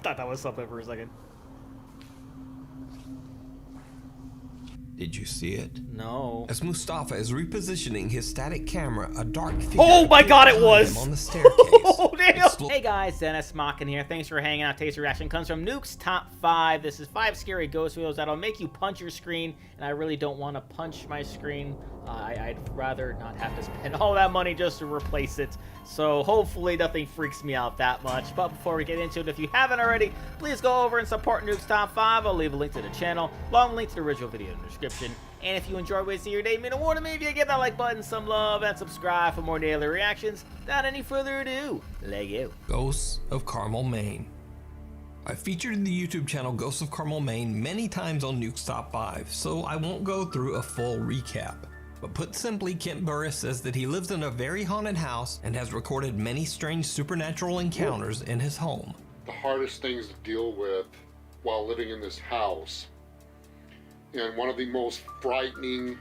thought that was something for a second. Did you see it? No. As Mustafa is repositioning his static camera, a dark figure Oh my god, it was! on the staircase. Oh, damn. Hey guys, Dennis Mockin here. Thanks for hanging out. Today's reaction comes from Nukes Top 5. This is 5 scary ghost videos that'll make you punch your screen, and I really don't want to punch my screen. I'd rather not have to spend all that money just to replace it. So hopefully nothing freaks me out that much. But before we get into it, if you haven't already, please go over and support Nukes Top 5. I'll leave a link to the channel, long link to the original video in the description. And if you enjoy wasting your day, mean a war to me if you give that like button some love and subscribe for more daily reactions. Without any further ado, let's go. Ghosts of Carmel, Maine. I've featured the YouTube channel Ghosts of Carmel, Maine many times on Nukes Top 5, so I won't go through a full recap. But put simply, Kent Burris says that he lives in a very haunted house and has recorded many strange supernatural encounters in his home. The hardest things to deal with while living in this house, and one of the most frightening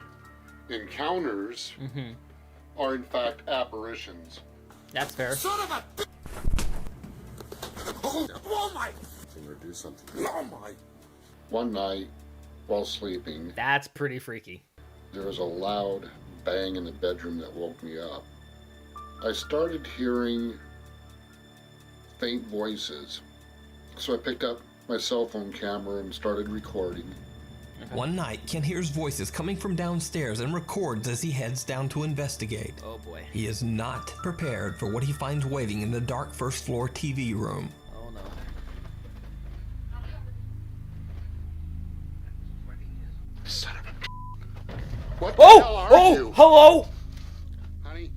encounters are in fact apparitions. That's fair. Son of a... Oh my! Or do something. Oh my! One night, while sleeping, That's pretty freaky. there was a loud bang in the bedroom that woke me up. I started hearing faint voices, so I picked up my cell phone camera and started recording. One night, Kent hears voices coming from downstairs and records as he heads down to investigate. Oh boy. He is not prepared for what he finds waiting in the dark first floor TV room. Oh no. Son of a... What the hell are you? Hello! Honey?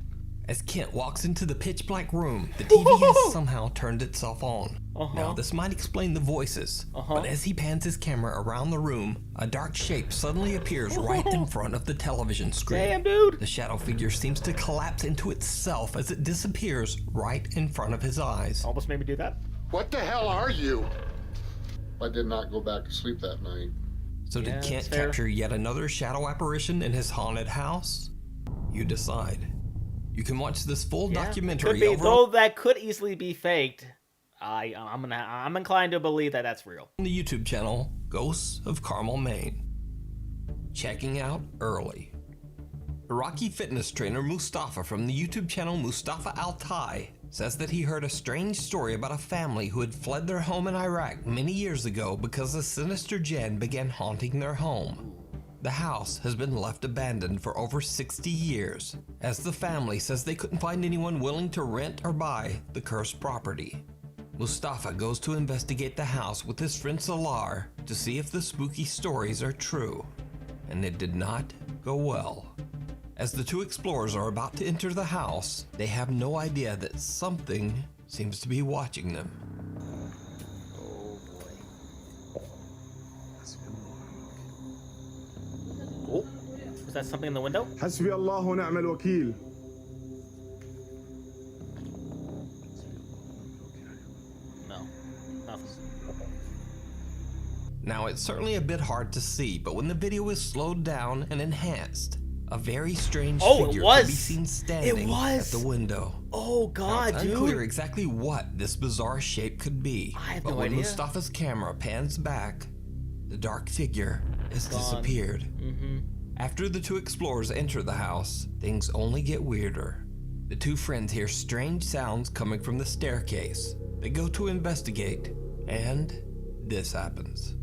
As Kent walks into the pitch black room, the TV has somehow turned itself on. Now, this might explain the voices, but as he pans his camera around the room, a dark shape suddenly appears right in front of the television screen. Damn, dude! The shadow figure seems to collapse into itself as it disappears right in front of his eyes. Almost made me do that. What the hell are you? I did not go back to sleep that night. So Yeah, did Kent that's fair. capture yet another shadow apparition in his haunted house? You decide. You can watch this full documentary Could be, over though that could easily be faked. I'm inclined to believe that that's real. on the YouTube channel Ghosts of Carmel, Maine. Checking out early. Iraqi fitness trainer Mustafa from the YouTube channel Mustafa Altai says that he heard a strange story about a family who had fled their home in Iraq many years ago because a sinister jinn began haunting their home. The house has been left abandoned for over 60 years, as the family says they couldn't find anyone willing to rent or buy the cursed property. Mustafa goes to investigate the house with his friend Salar to see if the spooky stories are true, and it did not go well. As the two explorers are about to enter the house, they have no idea that something seems to be watching them. Oh boy. Oh, was that something in the window? حسبي الله ونعم الوكيل. No, nothing. Now, it's certainly a bit hard to see, but when the video is slowed down and enhanced, a very strange figure can be seen standing at the window. Oh god, now, it's unclear exactly what this bizarre shape could be, I have but no when idea. Mustafa's camera pans back, the dark figure has disappeared. After the two explorers enter the house, things only get weirder. The two friends hear strange sounds coming from the staircase. They go to investigate, and this happens.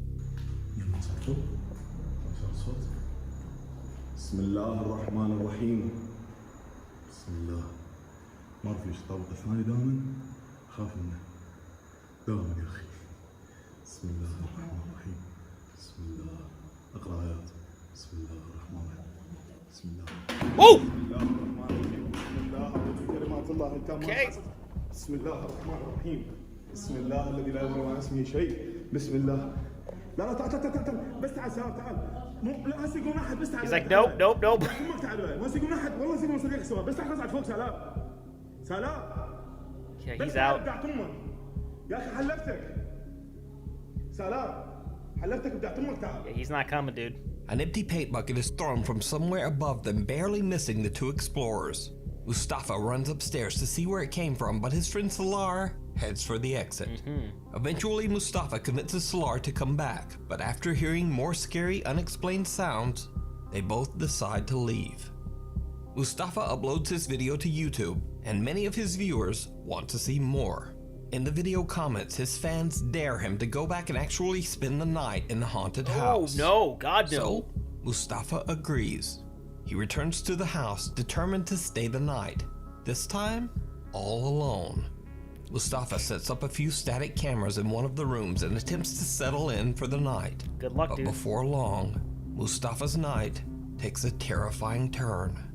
بسم الله الرحمن الرحيم. بسم الله. ما في طبق ثاني دائما خاف منه. دائما يا اخي. بسم الله الرحمن الرحيم. بسم الله. اقرا ايات. بسم الله الرحمن الرحيم. بسم الله. Oh! بسم الله الرحمن الرحيم. بسم الله بكلمات الله التامات. بسم الله الرحمن الرحيم. بسم الله الذي لا يضر مع اسمه شيء. بسم الله. لا لا تعال بس تعال سلام تعال. لا هسه يقوم احد بس تعال. He's like, nope, nope, nope. امك تعال وين يقوم احد والله يقوم صديق سوا بس تعال فوق سلام. سلام. Yeah, بس he's تعال out. بدعت امك. يا اخي حلفتك. سلام. حلفتك بدعت امك تعال. Yeah, he's not coming, dude. An empty paint bucket is thrown from somewhere above them, barely missing the two explorers. Mustafa runs upstairs to see where it came from, but his friend Salar heads for the exit. Eventually, Mustafa convinces Salar to come back, but after hearing more scary, unexplained sounds, they both decide to leave. Mustafa uploads his video to YouTube, and many of his viewers want to see more. In the video comments, his fans dare him to go back and actually spend the night in the haunted house. Oh no, God no. So, Mustafa agrees. He returns to the house, determined to stay the night, this time all alone. Mustafa sets up a few static cameras in one of the rooms and attempts to settle in for the night. Good luck, but dude. before long, Mustafa's night takes a terrifying turn.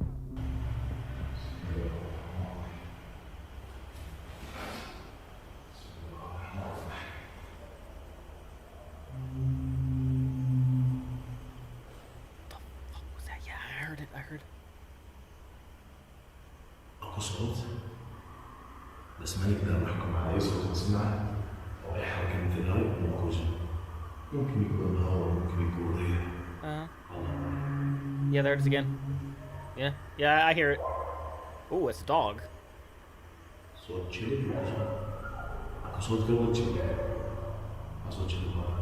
I heard. اكو صوت بس ما نقدر نحكم على اي صوت نسمعه او اي حركه مثل هاي موجوده. ممكن يكون هوا ممكن يكون ريح. Yeah, there it is again. Yeah, I hear it. Oh, it's a dog. صوت كلب اكو صوت قبل كلب. صوت كلب هذا.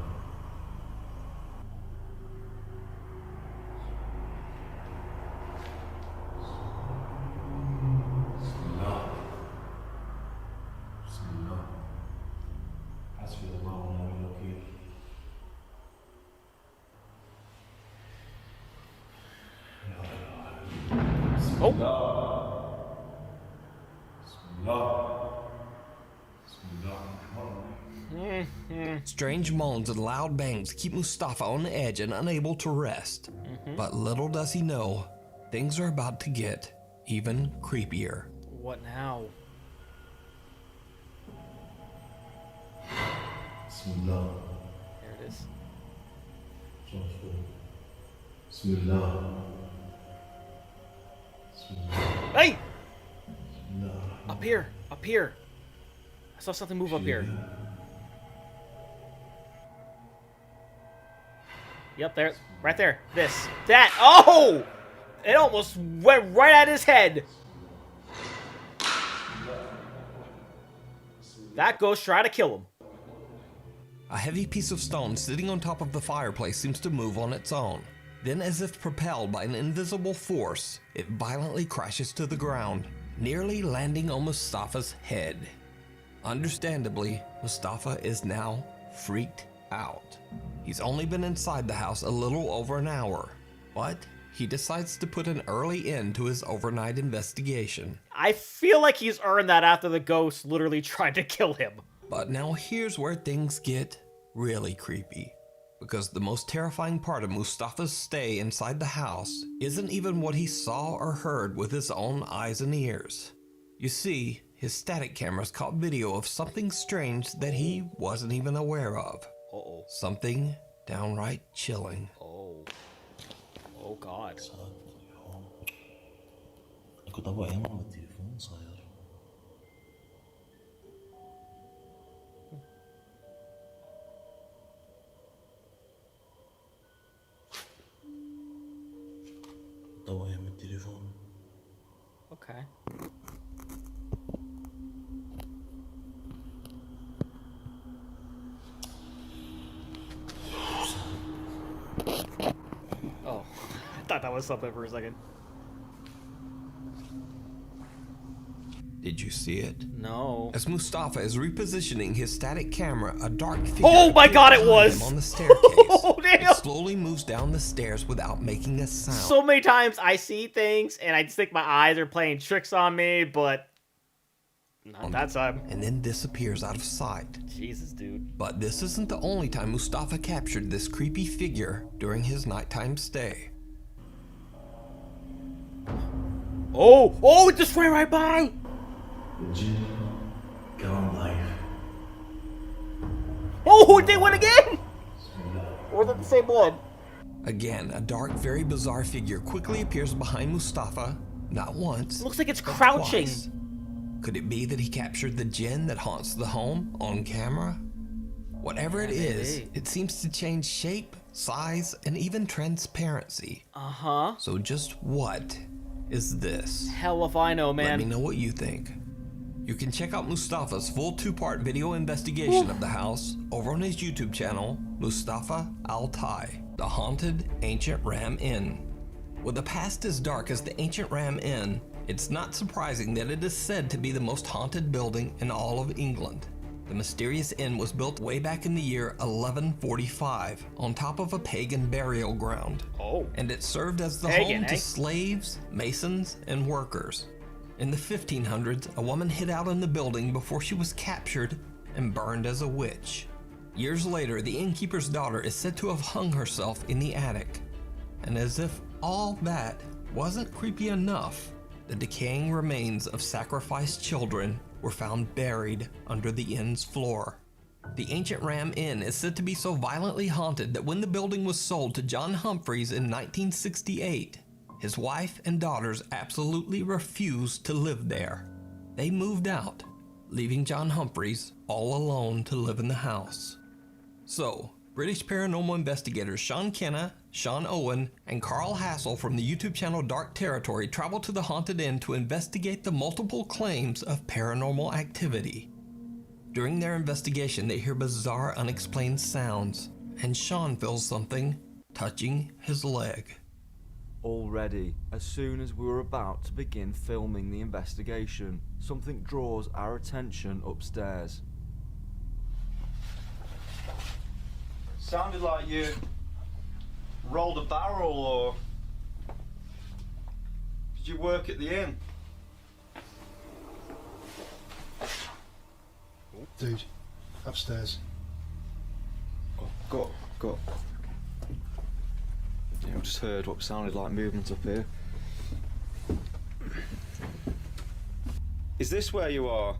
Strange moans and loud bangs keep Mustafa on the edge and unable to rest. But little does he know, things are about to get even creepier. What now? Bismillah. There it is. Bismillah. Hey! Up here. I saw something move up here. Yep, there. Right there. This. That. Oh! It almost went right at his head. That ghost tried to kill him. A heavy piece of stone sitting on top of the fireplace seems to move on its own. Then, as if propelled by an invisible force, it violently crashes to the ground, nearly landing on Mustafa's head. Understandably, Mustafa is now freaked out. He's only been inside the house a little over an hour, but he decides to put an early end to his overnight investigation. I feel like he's earned that after the ghost literally tried to kill him. But now here's where things get really creepy. Because the most terrifying part of Mustafa's stay inside the house isn't even what he saw or heard with his own eyes and ears. You see, his static cameras caught video of something strange that he wasn't even aware of. Uh-oh. Something downright chilling. Oh. Oh, God. كنت ابغى ايام على التليفون صاير. كنت ابغى ايام التليفون. Okay. Oh, I thought that was something for a second. Did you see it? No. As Mustafa is repositioning his static camera, a dark figure Oh my God, it appears behind was! him on the staircase. Oh, damn! It slowly moves down the stairs without making a sound. So many times I see things and I just think my eyes are playing tricks on me, but not that time. And then disappears out of sight. Jesus, dude. But this isn't the only time Mustafa captured this creepy figure during his nighttime stay. Oh, it just ran right by! الجن كان ضعيف. Oh, they went again! Or was it the same one? Again, a dark, very bizarre figure quickly appears behind Mustafa, not once, It looks like it's but crouching. twice. Could it be that he captured the jinn that haunts the home on camera? Whatever it is, maybe. it seems to change shape, size, and even transparency. Uh-huh. So just what is this. Hell if I know, man. Let me know what you think. You can check out Mustafa's full 2-part video investigation of the house over on his YouTube channel, Mustafa Altai, The Haunted Ancient Ram Inn. With a past as dark as the Ancient Ram Inn, it's not surprising that it is said to be the most haunted building in all of England. The mysterious inn was built way back in the year 1145 on top of a pagan burial ground. Oh. And it served as the Pagan, home to eh? slaves, masons, and workers. In the 1500s, a woman hid out in the building before she was captured and burned as a witch. Years later, the innkeeper's daughter is said to have hung herself in the attic. And as if all that wasn't creepy enough, the decaying remains of sacrificed children were found buried under the inn's floor. The Ancient Ram Inn is said to be so violently haunted that when the building was sold to John Humphreys in 1968, his wife and daughters absolutely refused to live there. They moved out, leaving John Humphreys all alone to live in the house. So, British paranormal investigators Sean Kenna, Sean Owen, and Carl Hassel from the YouTube channel Dark Territory traveled to the haunted inn to investigate the multiple claims of paranormal activity. During their investigation, they hear bizarre, unexplained sounds, and Sean feels something touching his leg. Already, as soon as we were about to begin filming the investigation, something draws our attention upstairs. Sounded like you rolled a barrel, or did you work at the inn? Dude, upstairs. Go. Yeah, I just heard what sounded like movement up here. Is this where you are?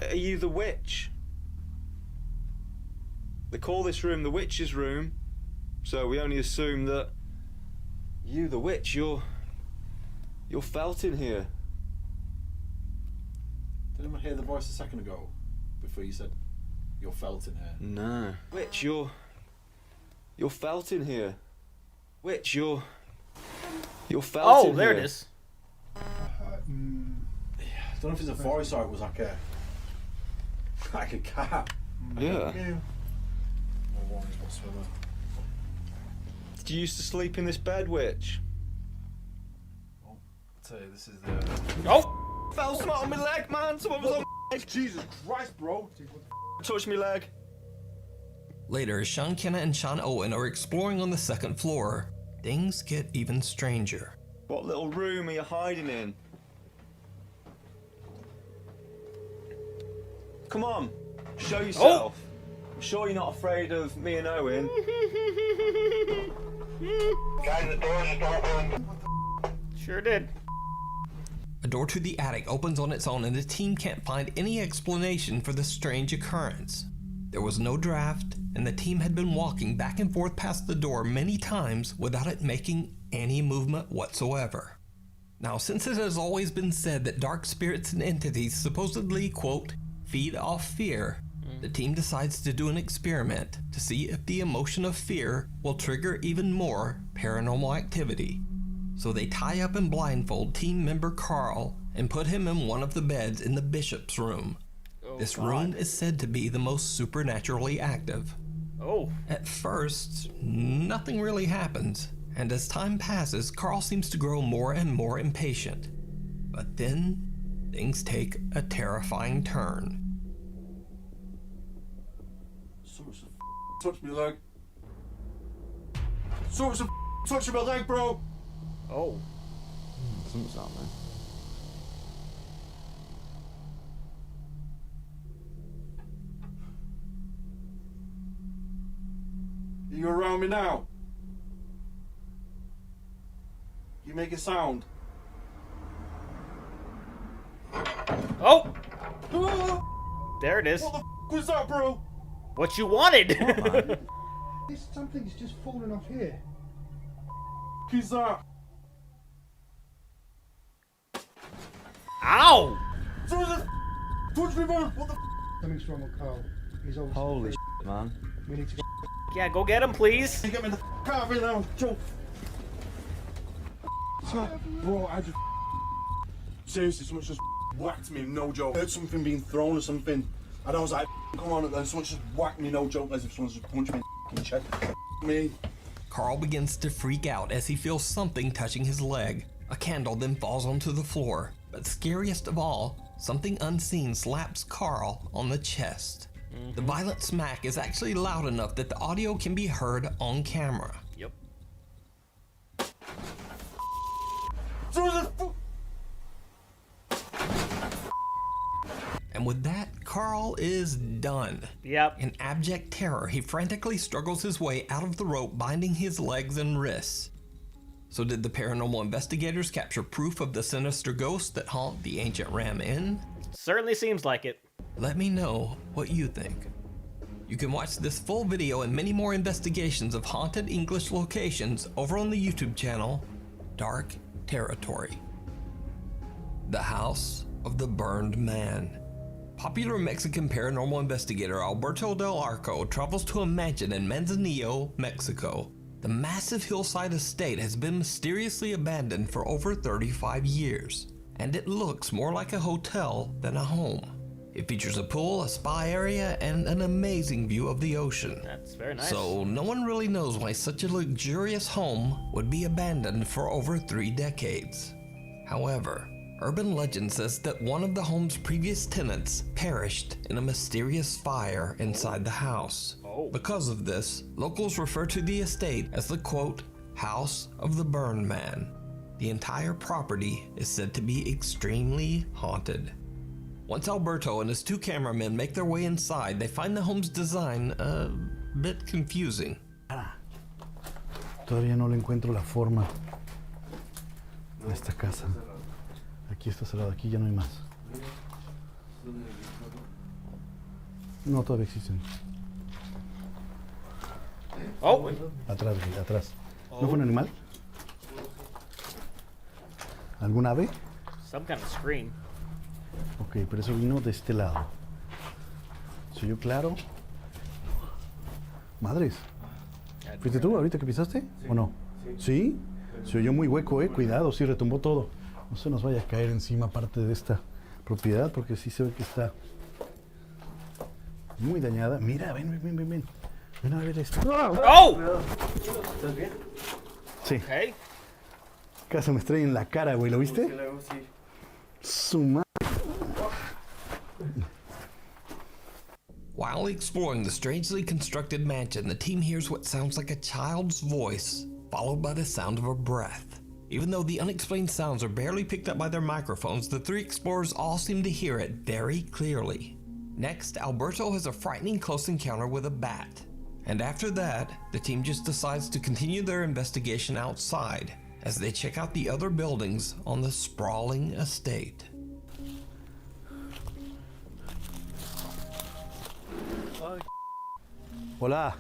Are you the witch? They call this room the witch's room, so we only assume that you, the witch, you're felt in here. Did anyone hear the voice a second ago before you said you're felt in here? No. Witch, you're felt in here. Witch, you're felt in here. Oh, there it is. I don't know if it's a voice or it was like a cat. Yeah. No warnings whatsoever. Did you used to sleep in this bed, witch? I'll tell you, this is the... Oh! Fell something on my leg, man. Someone was on my leg. Jesus Christ, bro! Touched my leg. Later, as Sean Kenna and Sean Owen are exploring on the second floor, things get even stranger. What little room are you hiding in? Come on, show yourself. I'm sure you're not afraid of me and Owen. Guys, the door just opened. Sure did. A door to the attic opens on its own and the team can't find any explanation for the strange occurrence. There was no draft, and the team had been walking back and forth past the door many times without it making any movement whatsoever. Now, since it has always been said that dark spirits and entities supposedly, quote, feed off fear, the team decides to do an experiment to see if the emotion of fear will trigger even more paranormal activity. So they tie up and blindfold team member Carl and put him in one of the beds in the bishop's room. This room is said to be the most supernaturally active. Oh. At first, nothing really happens, and as time passes, Carl seems to grow more and more impatient. But then, things take a terrifying turn. Someone's touched my leg. Someone's touching my leg, bro! Oh. Something's happening. Are you around me now? You make a sound. Oh! Ah! There it is. What the was that, bro? What you wanted! This something's just fallen off here. Who's that? Ow! Someone's touch me, bro! What the Something's wrong with Carl. He's obviously. Holy shit, man. We need to go. Yeah, go get him, please. Get me the car right now, Joe. Bro, I just seriously, someone just whacked me, no joke. I heard something being thrown or something, and I was like, come on, and someone just whacked me, no joke, as if someone just punched me in the chest. Me. Carl begins to freak out as he feels something touching his leg. A candle then falls onto the floor, but scariest of all, something unseen slaps Carl on the chest. The violent smack is actually loud enough that the audio can be heard on camera. Yep. And with that, Carl is done. Yep. In abject terror, he frantically struggles his way out of the rope binding his legs and wrists. So did the paranormal investigators capture proof of the sinister ghosts that haunt the ancient Ram Inn? Certainly seems like it. Let me know what you think. You can watch this full video and many more investigations of haunted English locations over on the YouTube channel, Dark Territory. The House of the Burned Man. Popular Mexican paranormal investigator Alberto del Arco travels to a mansion in Manzanillo, Mexico. The massive hillside estate has been mysteriously abandoned for over 35 years, and it looks more like a hotel than a home. It features a pool, a spa area, and an amazing view of the ocean. That's very nice. So no one really knows why such a luxurious home would be abandoned for over 3 decades. However, urban legend says that one of the home's previous tenants perished in a mysterious fire inside the house. Because of this, locals refer to the estate as the quote, House of the Burned Man. The entire property is said to be extremely haunted. Once Alberto and his 2 cameramen make their way inside, they find the home's design a bit confusing. Todavía no le encuentro la forma a esta casa. Aquí está cerrado, aquí ya no hay más. No, todavía existen. Oh! Atrás, güey, atrás. ¿No fue un animal? ¿Algún ave? Some kind of scream. Ok, pero eso vino de este lado. ¿Se oyó claro? Madres. ¿Fuiste tú ahorita que pisaste? ¿O no? ¿Sí? Se oyó muy hueco, cuidado, sí, retumbó todo. No se nos vaya a caer encima parte de esta propiedad, porque sí se ve que está muy dañada. Mira, ven. Ven a ver esto. Oh! ¿Estás bien? Sí. Okay. Casi me estrella en la cara, güey, ¿lo viste? Su madre. While exploring the strangely constructed mansion, the team hears what sounds like a child's voice, followed by the sound of a breath. Even though the unexplained sounds are barely picked up by their microphones, the 3 explorers all seem to hear it very clearly. Next, Alberto has a frightening close encounter with a bat. And after that, the team just decides to continue their investigation outside as they check out the other buildings on the sprawling estate. Hola.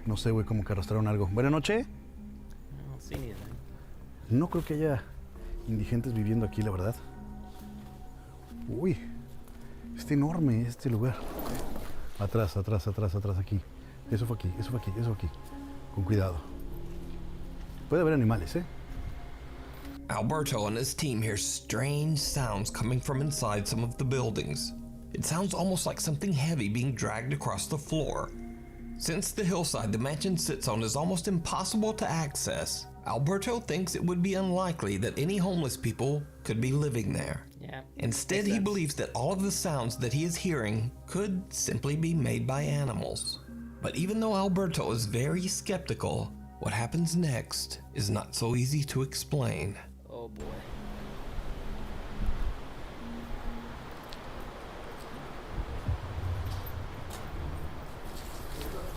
No sé, güey, como que arrastraron algo. Buenas noches. I don't see anything. No creo que haya indigentes viviendo aquí, la verdad. Uy, está enorme este lugar. Atrás, aquí. Eso fue aquí. Con cuidado. Puede haber animales, ¿eh? Alberto and his team hear strange sounds coming from inside some of the buildings. It sounds almost like something heavy being dragged across the floor. Since the hillside the mansion sits on is almost impossible to access, Alberto thinks it would be unlikely that any homeless people could be living there. Yeah. Instead, he believes that all of the sounds that he is hearing could simply be made by animals. But even though Alberto is very skeptical, what happens next is not so easy to explain. Oh boy.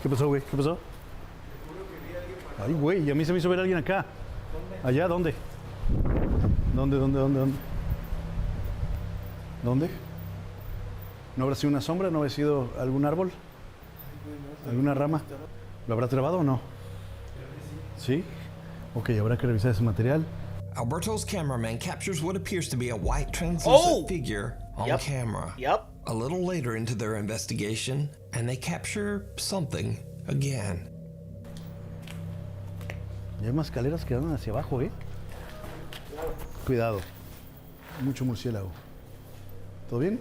¿Qué pasó, güey? ¿Qué pasó? Ay, güey, a mí se me hizo ver a alguien acá. ¿Allá? ¿Dónde? ¿Dónde? ¿No habrá sido una sombra? ¿No habrá sido algún árbol? ¿Alguna rama? ¿Lo habrá trabado o no? ¿Sí? Ok, habrá que revisar ese material. Alberto's cameraman captures what appears to be a white translucent Oh! figure on Yep. camera. Yep. A little later into their investigation, and they capture something again. Y hay más escaleras que van hacia abajo, ¿eh? Cuidado. Mucho murciélago. ¿Todo bien?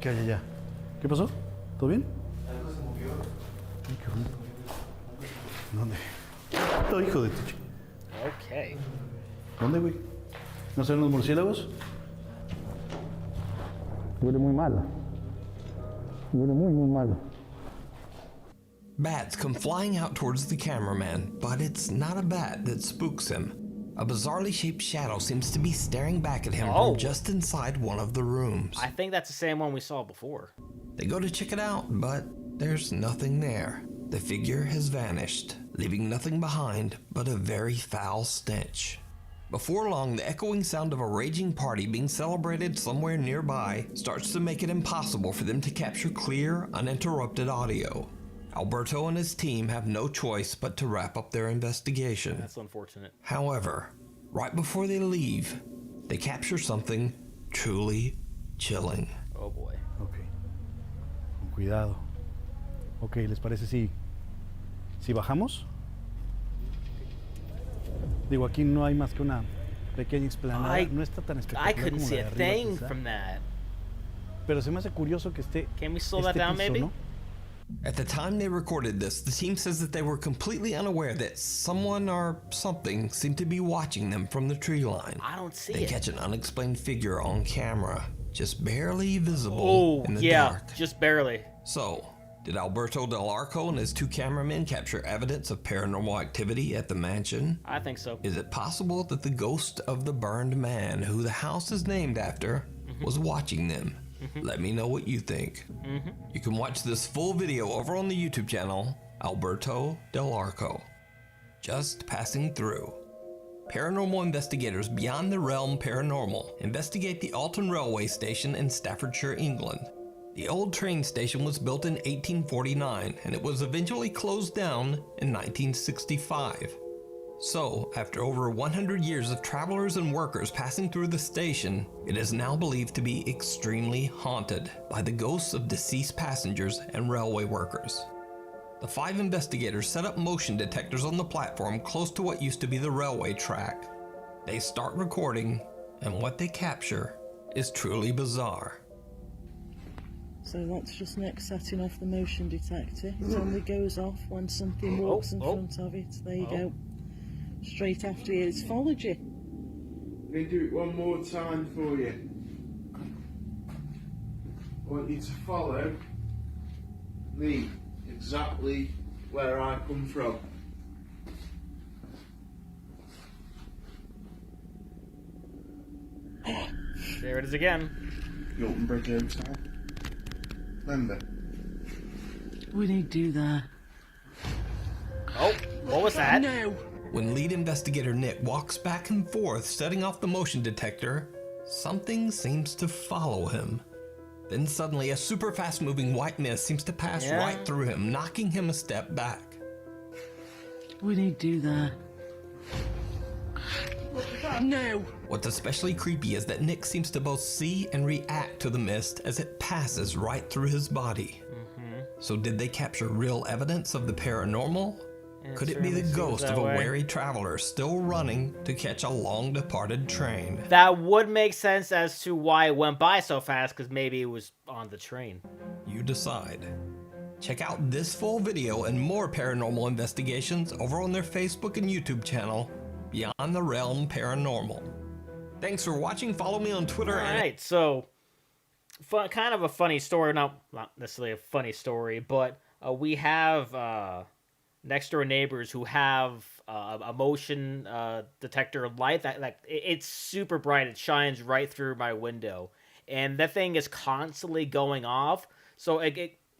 ¿Qué hay allá? ¿Qué pasó? ¿Todo bien? Algo se movió. Ay, qué ruido. ¿Dónde? Oh, hijo de tu chico. Okay. ¿Dónde, güey? ¿No son los murciélagos? Huele muy mal. Huele muy, muy mal. Bats come flying out towards the cameraman, but it's not a bat that spooks him. A bizarrely shaped shadow seems to be staring back at him from just inside one of the rooms. I think that's the same one we saw before. They go to check it out, but there's nothing there. The figure has vanished, leaving nothing behind but a very foul stench. Before long, the echoing sound of a raging party being celebrated somewhere nearby starts to make it impossible for them to capture clear, uninterrupted audio. Alberto and his team have no choice but to wrap up their investigation. That's unfortunate. However, right before they leave, they capture something truly chilling. Oh boy. Ok. Con cuidado. Ok, ¿les parece si bajamos? Digo, aquí no hay más que una pequeña explanada. No está tan espectacular I couldn't como see la de a arriba, thing quizá. from that. Pero se me hace curioso que esté Can we slow that este down, piso, maybe? ¿no? At the time they recorded this, the team says that they were completely unaware that someone or something seemed to be watching them from the tree line. I don't see They it. catch an unexplained figure on camera, just barely visible Oh, in the yeah, dark. just barely. So, did Alberto Del Arco and his two cameramen capture evidence of paranormal activity at the mansion? I think so. Is it possible that the ghost of the burned man, who the house is named after, was watching them? Let me know what you think. You can watch this full video over on the YouTube channel, Alberto Del Arco. Just passing through. Paranormal investigators beyond the realm paranormal investigate the Alton Railway Station in Staffordshire, England. The old train station was built in 1849 and it was eventually closed down in 1965. So, after over 100 years of travelers and workers passing through the station, it is now believed to be extremely haunted by the ghosts of deceased passengers and railway workers. The 5 investigators set up motion detectors on the platform close to what used to be the railway track. They start recording, and what they capture is truly bizarre. So that's just next setting off the motion detector. It only goes off when something walks in front of it. There you go. Straight after it's followed you. Let me do it one more time for you. I want you to follow me exactly where I come from. There it is again. Yorton Bridge Hotel. Remember? We need to do that. Oh, what was that? No! When lead investigator Nick walks back and forth setting off the motion detector, something seems to follow him. Then suddenly a super fast moving white mist seems to pass right through him, knocking him a step back. We need to do that. No! What's especially creepy is that Nick seems to both see and react to the mist as it passes right through his body. So did they capture real evidence of the paranormal? Could it be the ghost of a wary traveler still running to catch a long-departed train? That would make sense as to why it went by so fast, because maybe it was on the train. You decide. Check out this full video and more paranormal investigations over on their Facebook and YouTube channel, Beyond the Realm Paranormal. Thanks for watching. Follow me on Twitter. Alright, so kind of a funny story. Not necessarily a funny story, but we have next door neighbors who have a motion detector light that it's super bright. It shines right through my window, and that thing is constantly going off. So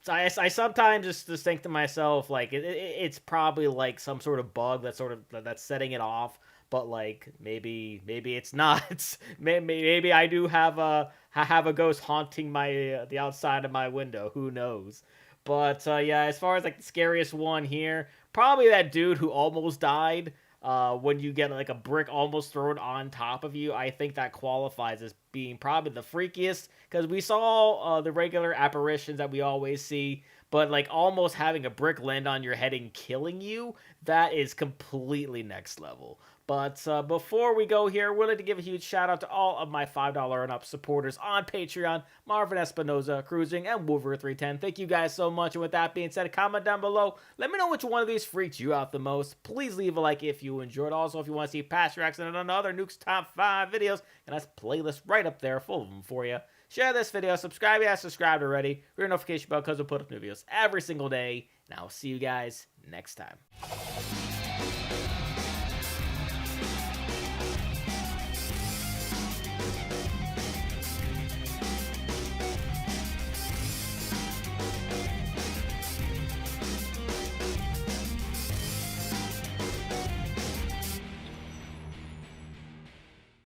I sometimes just think to myself, like, it's probably like some sort of bug that's setting it off. But like maybe it's not. Maybe I do have a ghost haunting my the outside of my window. Who knows? But yeah, as far as like the scariest one here, probably that dude who almost died. When you get like a brick almost thrown on top of you, I think that qualifies as being probably the freakiest, because we saw the regular apparitions that we always see, but like almost having a brick land on your head and killing you, that is completely next level. But before we go here, we'd like to give a huge shout out to all of my $5 and up supporters on Patreon: Marvin Espinoza, Cruising, and Wolver310. Thank you guys so much. And with that being said, comment down below. Let me know which one of these freaked you out the most. Please leave a like if you enjoyed. Also, if you want to see past reacts and other Nukes Top 5 videos, and that's playlist right up there full of them for you. Share this video, subscribe if you haven't subscribed already, ring the notification bell because we'll put up new videos every single day. And I'll see you guys next time.